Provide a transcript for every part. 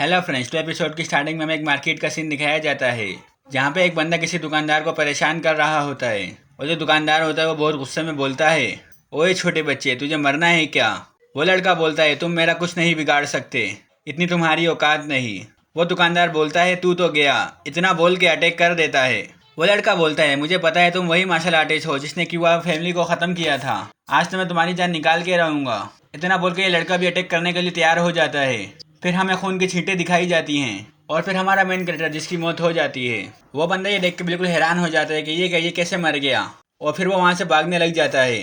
Hello friends, तो episode की starting में हमें एक मार्केट का सीन दिखाया जाता है जहाँ पे एक बंदा किसी दुकानदार को परेशान कर रहा होता है। और जो दुकानदार होता है वो बहुत गुस्से में बोलता है, ओए छोटे बच्चे, तुझे मरना है क्या? वो लड़का बोलता है, तुम मेरा कुछ नहीं बिगाड़ सकते, इतनी तुम्हारी औकात नहीं। वो दुकानदार बोलता है, तू तो गया, इतना बोल के अटैक कर देता है। वो लड़का बोलता है, मुझे पता है तुम वही मार्शल आर्टिस्ट हो जिसने क्यूबा फैमिली को ख़त्म किया था। आज तो मैं तुम्हारी जान निकाल के रहूँगा। इतना बोल के ये लड़का भी अटैक करने के लिए तैयार हो जाता है। फिर हमें खून की छींटें दिखाई जाती हैं और फिर हमारा मेन कैरेक्टर जिसकी मौत हो जाती है, वो बंदा ये देख के बिल्कुल हैरान हो जाता है कि ये कैसे मर गया। और फिर वो वहाँ से भागने लग जाता है।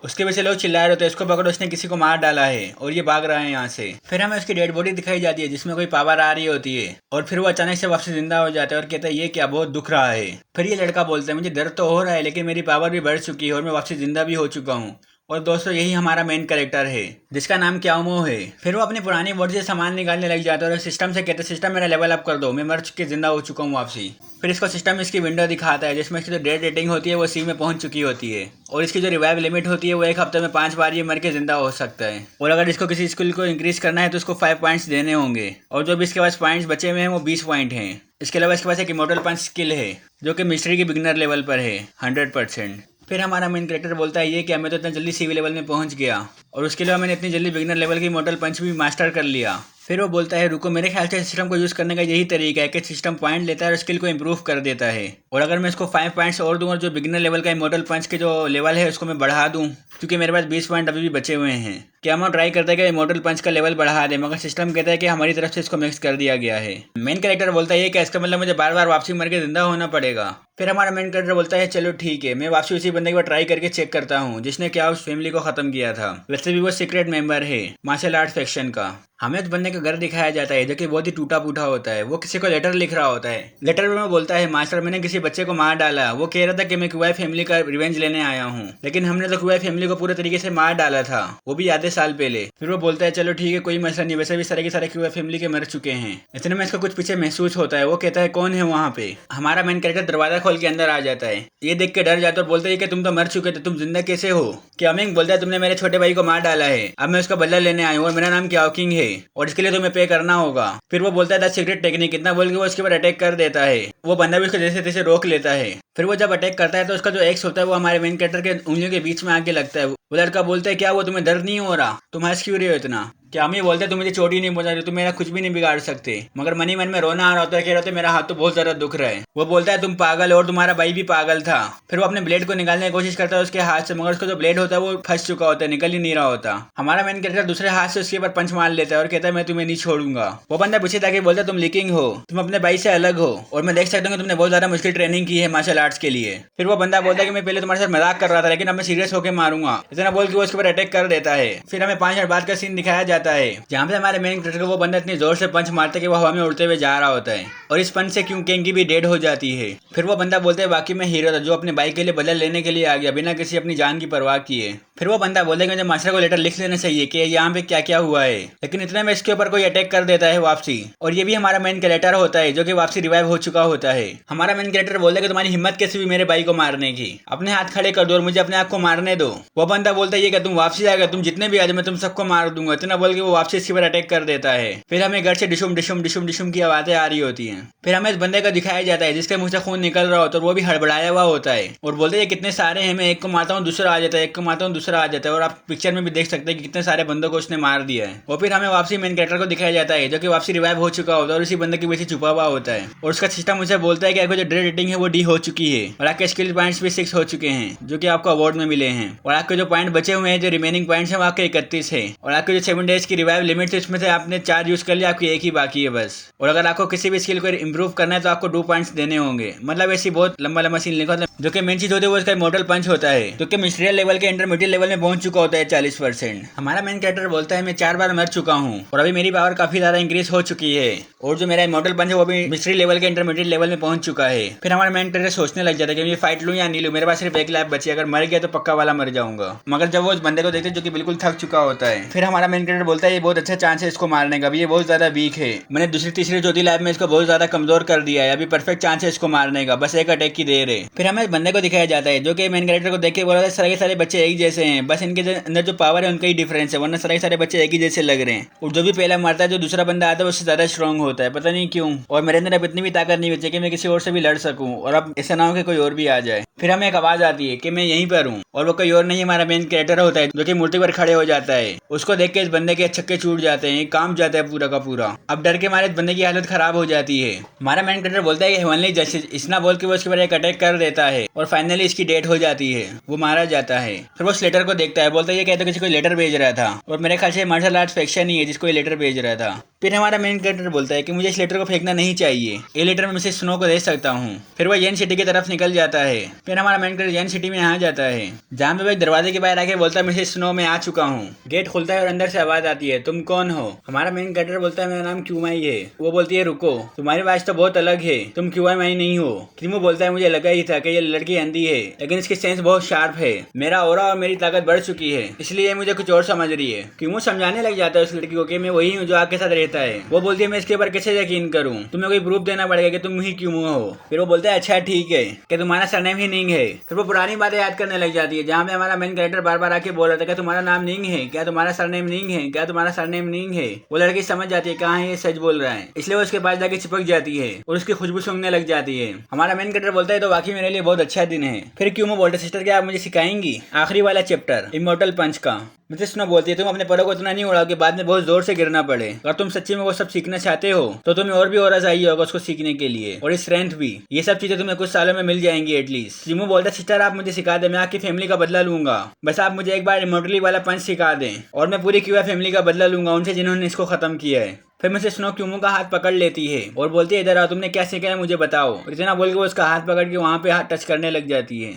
उसके पीछे लोग चिल्ला रहे होते हैं, इसको पकड़ो, उसने किसी को मार डाला है, और ये भाग रहा है यहाँ से। फिर हमें उसकी डेड बॉडी दिखाई जाती है जिसमें कोई पावर आ रही होती है। और फिर वो अचानक से वापस जिंदा हो जाता है और कहता है, ये क्या, बहुत दुख रहा है। फिर ये लड़का बोलता है, मुझे दर्द तो हो रहा है लेकिन मेरी पावर भी बढ़ चुकी है और मैं वापस जिंदा भी हो चुका हूँ। और दोस्तों, यही हमारा मेन कैरेक्टर है जिसका नाम क्याओमो है। फिर वो अपनी पुरानी बॉडी से सामान निकालने लग जाता है और सिस्टम से कहते हैं, सिस्टम मेरा लेवल अप कर दो, मैं मर चुके जिंदा हो चुका हूँ वापसी। फिर इसको सिस्टम इसकी विंडो दिखाता है जिसमें इसकी जो डेड रेटिंग होती है वो सी में पहुंच चुकी होती है। और इसकी जो रिवाइव लिमिट होती है वो एक हफ्ते में 5 बार ये मर के जिंदा हो सकता है। और अगर इसको किसी स्किल को इंक्रीज करना है तो इसको 5 पॉइंट्स देने होंगे। और जो भी इसके पास पॉइंट्स बचे हुए हैं वो 20 पॉइंट हैं। इसके अलावा इसके पास एक इमोर्टल पंच स्किल है जो कि मिस्ट्री की बिगिनर लेवल पर है 100%। फिर हमारा मेन कैरेक्टर बोलता है, ये क्या, मैं तो इतना जल्दी सीवी लेवल में पहुंच गया और उसके अलावा मैंने इतनी जल्दी बिगिनर लेवल की इमोर्टल पंच भी मास्टर कर लिया। फिर वो बोलता है, रुको, मेरे ख्याल से सिस्टम को यूज़ करने का यही तरीका है कि सिस्टम पॉइंट लेता है और स्किल को इंप्रूव कर देता है। और अगर मैं इसको 5 पॉइंट्स और दूँ और जो बिगिनर लेवल का इमोर्टल पंच के जो लेवल है उसको मैं बढ़ा दूँ, क्योंकि मेरे पास 20 पॉइंट अभी भी बचे हुए हैं। क्या हम ट्राई करते हैं कि इमोर्टल पंच का लेवल बढ़ा दे, मगर सिस्टम कहता है कि हमारी तरफ से इसको मिक्स कर दिया गया है। मेन कैरेक्टर बोलता है, ये क्या, इसका मतलब मुझे बार बार वापसी मर के जिंदा होना पड़ेगा। फिर हमारा मेन कैरेक्टर बोलता है, चलो ठीक है, मैं वापसी उसी बंदे के बाद ट्राई करके चेक करता हूँ जिसने क्या उस फैमिली को खत्म किया था। वैसे भी वो सीक्रेट मेंबर है मार्शल आर्ट सेक्शन का। हमें उस बंदे का घर दिखाया जाता है जो कि बहुत ही टूटा फूटा होता है। वो किसी को लेटर लिख रहा होता है। लेटर में बोलता है, मास्टर, मैंने किसी बच्चे को मार डाला। वो कह रहा था कि मैं क्यूआई फैमिली का रिवेंज लेने आया हूँ, लेकिन हमने तो क्यूआई फैमिली को पूरे तरीके से मार डाला था, वो भी आधे साल पहले। फिर वो बोलता है, चलो ठीक है, कोई मसला नहीं, वैसे भी सारे के सारे क्यूआई फैमिली के मर चुके हैं। इतने में इसको कुछ पीछे महसूस होता है। वो कहता है, कौन है वहाँ पे? हमारा मेन कैरेक्टर दरवाजा खोल के अंदर आ जाता है। ये देख के डर जाता है और बोलता है कि तुम तो मर चुके थे, तुम जिंदा कैसे हो? क्यामिंग बोलता है, तुमने मेरे छोटे भाई को मार डाला है, अब मैं उसका बदला लेने आया हूँ और मेरा नाम क्याओकिंग है और इसके लिए तुम्हें पे करना होगा। फिर वो बोलता है, द सीक्रेट टेक्निक, इतना बोल के वो उसके ऊपर अटैक कर देता है। वो बंदा भी उसको जैसे तैसे रोक लेता है। फिर वो जब अटैक करता है तो उसका जो एक्स होता है वो हमारे मेन कैरेक्टर के उंगलियों के बीच में आके लगता है। वो लड़का बोलता है, क्या वो तुम्हें दर्द नहीं हो रहा? तुम हंस क्यों रहे हो इतना? क्या हम ये बोलते हैं, तुम मुझे चोट ही नहीं पहुंचा रहे, तुम मेरा कुछ भी नहीं बिगाड़ सकते। मगर मनी मन में रोना आ रहा होता है, कह रहे होते मेरा हाथ तो बहुत ज्यादा दुख रहा है। वो बोलता है, तुम पागल हो और तुम्हारा भाई भी पागल था। फिर वो अपने ब्लेड को निकालने की कोशिश करता है उसके हाथ से, मगर उसका जो ब्लेड होता है वो फंस चुका होता है, निकल ही नहीं रहा होता। हमारा मेन कैरेक्टर दूसरे हाथ से उसके ऊपर पंच मार लेता है और कहता है, मैं तुम्हें नहीं छोड़ूंगा। वो बंदा पीछे ताकि बोलता है, तुम लीकिंग हो, तुम अपने भाई से अलग हो और मैं देख सकता हूँ कि तुमने बहुत ज्यादा मुश्किल ट्रेनिंग की है मार्शल आर्ट्स के लिए। फिर वो बंदा बोलता है कि मैं पहले तुम्हारे साथ मजाक कर रहा था लेकिन अब मैं सीरियस होकर मारूंगा। इतना बोल के वो उसके ऊपर अटैक कर देता है। फिर हमें 5 मिनट बाद का सीन दिखाया जाता है जहाँ पे हमारे मेन कैरेक्टर को वो बंदा इतनी जोर से पंच मारता है कि वो हवा में उड़ते हुए जा रहा होता है और इस पंच से क्यों केंग की भी डेड हो जाती है। फिर वो बंदा बोलता है, बाकी मैं हीरो था जो अपने भाई के लिए बदला लेने के लिए आ गया बिना किसी अपनी जान की परवाह किए। फिर वो बंदा बोलता है कि मुझे मास्टर को लेटर लिख लेना चाहिए कि यहाँ पे क्या क्या हुआ है, लेकिन इतने में इसके ऊपर कोई अटैक कर देता है वापसी। और ये भी हमारा मेन कैरेक्टर होता है जो कि वापसी रिवाइव हो चुका होता है। हमारा मेन कैरेक्टर बोलता है कि तुम्हारी हिम्मत कैसे हुई मेरे भाई को मारने की, अपने हाथ खड़े कर दो और मुझे अपने आप को मारने दो। वो बंदा बोलता है, ये क्या, तुम वापसी आएगा, तुम जितने भी आ जाओ मैं तुम सबको मार दूंगा। इतना बोल के वो वापसी इसके ऊपर अटैक कर देता है। फिर हमें घर से डिशुम डिशुम डिशुम डिशुम की आवाजें आ रही होती हैं। फिर हमें इस बंदे को दिखाया जाता है जिसके मुंह से खून निकल रहा होता है और वो भी हड़बड़ाया हुआ होता है और बोलते हैं, कितने सारे हैं, मैं एक को मारता हूँ दूसरा आ जाता है, एक को मारता हूँ दूसरा आ जाता है। और आप पिक्चर में भी देख सकते हैं कि कितने सारे बंदों को उसने मार दिया है। और फिर हमें वापसी मेन कैरेक्टर को दिखाया जाता है जो कि वापसी रिवाइव हो चुका होता है और उसी बंदे के पीछे छुपा हुआ होता है। और उसका सिस्टम मुझे बोलता है कि आपको जो ड्रेड रेटिंग है वो डी हो चुकी है और आपके स्किल पॉइंट्स भी 6 हो चुके हैं जो कि आपको अवार्ड में मिले हैं। और आपके जो पॉइंट बचे हुए हैं, जो रिमेनिंग पॉइंट्स हैं, वो आपके 31 है। और आपके जो 7 डेज की रिवाइव लिमिट है उसमें से आपने 4 यूज कर लिया, आपकी एक ही बाकी है बस। और अगर आपको किसी भी स्किल को इंप्रूव करना है तो आपको 2 पॉइंट्स देने होंगे। मतलब ऐसी बहुत लंबा सीन लिखा होता है। जो कि मेन चीज होती है वो इसका इमोर्टल पंच होता है जो कि मिस्ट्रियल लेवल के इंटरमीडिएट लेवल में पहुंच चुका होता है 40%। हमारा मेन कैरेक्टर बोलता है, मैं 4 बार मर चुका हूँ और अभी मेरी पावर काफी ज्यादा इंक्रीज हो चुकी है और जो मेरा इमोर्टल पंच है वो भी मिस्ट्री लेवल के इंटरमीडिएट लेवल में पहुंच चुका है। फिर हमारा मेन कैरेक्टर सोचने लग जाता है कि मैं फाइट लूं या नहीं लूं, मेरे पास सिर्फ 1 लाइफ बची, अगर मर गया तो पक्का वाला मर जाऊंगा। मगर जब वो उस बंदे को देखते जो कि बिल्कुल थक चुका होता है, फिर हमारा मेन कैरेक्टर बोलता है ये बहुत अच्छा चांस है इसको मारने का, अभी ये बहुत ज्यादा वीक है। मैंने दूसरी तीसरी चौथी लैब में इसको बहुत ज्यादा कमजोर कर दिया है, अभी परफेक्ट चांस है इसको मारने का, बस एक अटैक की देर है। फिर हमें बंदे को दिखाया जाता है जो कि मेन कैरेक्टर को देख के बोला था सारे बच्चे एक ही जैसे हैं, बस इनके अंदर जो पावर है उनका ही डिफरेंस है, वरना सारे बच्चे एक ही जैसे लग रहे हैं। और जो भी पहला मारता है जो दूसरा बंदा आता है उससे ज्यादा स्ट्रांग होता है, पता नहीं क्यों। और मेरे अंदर अब इतनी भी ताकत नहीं बची कि मैं किसी और से भी लड़ सकूं, और अब ऐसा ना हो कि कोई और भी आ जाए। फिर हमें एक आवाज आती है कि मैं यहीं पर हूँ, और वो कोई और नहीं हमारा मेन कैरेक्टर होता है जो कि मूर्ति पर खड़े हो जाता है। उसको देख के इस बंदे के छक्के छूट जाते हैं, काम जाता है पूरा का पूरा। अब डर के मारे इस बंदे की हालत खराब हो जाती है। हमारा मेन कैरेक्टर बोलता है कि हेवनली जस्टिस, इतना बोल के वो उसके ऊपर एक अटैक कर देता है और फाइनली इसकी डेथ हो जाती है, वो मारा जाता है। फिर वो उस लेटर को देखता है, बोलता है ये कहता किसी को लेटर भेज रहा था, और मेरे ख्याल से मार्शल आर्ट्स फैक्शन ही है जिसको ये लेटर भेज रहा था। फिर हमारा मेन कैरेक्टर बोलता है कि मुझे इस लेटर को फेंकना नहीं चाहिए, ये लेटर मैं मिसेस स्नो को दे सकता हूँ। फिर वो येन सिटी की तरफ निकल जाता है। फिर हमारा मेन कैरेक्टर येन सिटी में आ जाता है, जहाँ पे वो एक दरवाजे के बाहर आके बोलता है मिसेस स्नो मैं आ चुका हूँ। गेट खुलता है और अंदर से आवाज आती है तुम कौन हो। हमारा मेन कैरेक्टर बोलता है मेरा नाम क्यूमाई है। वो बोलती है रुको, तुम्हारी आवाज तो बहुत अलग है, तुम क्यूमाई नहीं हो। क्रीमो बोलता है मुझे लगा ही था कि ये लड़की अंधी है, लेकिन इसकी सेंस बहुत शार्प है, मेरा ऑरा और मेरी ताकत बढ़ चुकी है, इसलिए मुझे कुछ और समझ रही है। क्यूमो समझाने लग जाता है उस लड़की को कि मैं वही हूँ जो आपके साथ रहता है। वो बोलती है मैं इसके ऊपर कैसे यकीन करूँ, तुम्हें कोई प्रूफ देना पड़ेगा कि तुम ही क्यूमो हो। फिर वो बोलता है अच्छा ठीक है कि तुम्हारा सरनेम ही निंग है। फिर वो पुरानी बातें याद करने लग जाती है, जहाँ पे हमारा मेन कैरेक्टर बार बार आके बोल रहा था कि तुम्हारा नाम निंग है क्या, तुम्हारा सरनेम निंग है क्या, तुम्हारा सरनेम निंग है। वो लड़की समझ जाती है कहाँ ये सच बोल रहा है, इसलिए वो उसके पास जाके चिपक जाती है और उसकी खुशबू सूंघने लग जाती है। हमारा मेन कैरेक्टर बोलता है तो वाकई मेरे लिए बहुत अच्छा दिन है। फिर क्यूमो बोलता है सिस्टर क्या आप मुझे सिखाएंगी आखिरी वाला चैप्टर इमोर्टल पंच का। मिसेस स्नो बोलती है तुम अपने परों को इतना नहीं उड़ाओ कि बाद में बहुत जोर से गिरना पड़े, अगर तुम सच्ची में वो सब सीखना चाहते हो तो तुम्हें और भी और चाहिए होगा उसको सीखने के लिए, और स्ट्रेंथ भी। ये सब चीजें तुम्हें कुछ सालों में मिल जाएंगी एटलीस्ट। क्रीमो बोलता है सिस्टर आप मुझे सिखा दे, मैं आपकी फैमिली का बदला लूंगा, बस आप मुझे एक बार इमोर्टली वाला पंच सिखा दें और मैं पूरी क्यूआ फैमिली का बदला लूंगा उनसे जिन्होंने इसको खत्म किया है। फिर मिसेस स्नो क्यूमो का हाथ पकड़ लेती है और बोलती है इधर आओ, तुमने क्या सीखा है मुझे बताओ। इतना बोल के वो उसका हाथ पकड़ के वहाँ पे हाथ टच करने लग जाती है।